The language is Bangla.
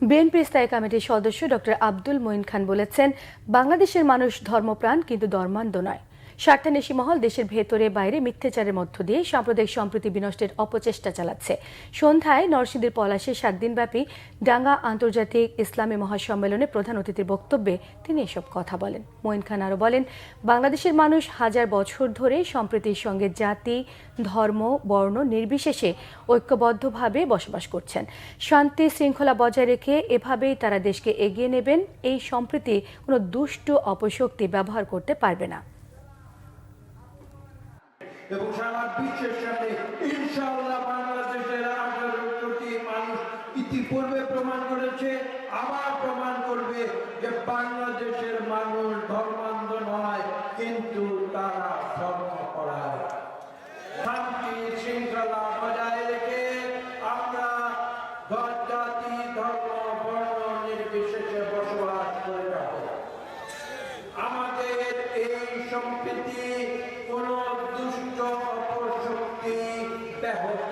বিএনপি স্থায়ী কমিটির সদস্য ডক্টর আব্দুল মঈন খান বলেছেন, বাংলাদেশের মানুষ ধর্মপ্রাণ কিন্তু ধর্মান্ধ নয়। স্বার্থান্বেষী মহল দেশের ভেতরে বাইরে মিথ্যাচারের মধ্য দিয়ে সাম্প্রদায়িক সম্প্রীতি বিনষ্টের অপচেষ্টা চালাচ্ছে। সন্ধ্যায় নরসিংদীর পলাশে 7 দিনব্যাপী ডাঙ্গা আন্তর্জাতিক ইসলামী মহাসম্মেলনে প্রধান অতিথির বক্তব্যে তিনি এসব কথা বলেন। মঈন খান আরও বলেন, বাংলাদেশের মানুষ হাজার বছর ধরে সম্প্রীতির সঙ্গে জাতি, ধর্ম, বর্ণ নির্বিশেষে ঐক্যবদ্ধভাবে বসবাস করছেন। শান্তি শৃঙ্খলা বজায় রেখে এভাবেই তারা দেশকে এগিয়ে নেবেন। এই সম্প্রীতি কোনো দুষ্ট অপশক্তি ব্যবহার করতে পারবে না। এবং সারা বিশ্বের সামনে ইনশাআল্লাহ বাংলাদেশের 18 কোটি মানুষ ইতিপূর্বে প্রমাণ করেছে, আবার প্রমাণ করবে যে বাংলাদেশের মানুষ ধর্মান্ধ নয়, কিন্তু তারা ধর্মপরায়ণ। শান্তি শৃঙ্খলা বজায় রেখে আমরা জাতি, ধর্ম, বর্ণ নির্বিশেষে বসবাস করে যাব। আমাদের এই সম্প্রীতি কোন দুষ্ট অপশক্তি ব্যাহত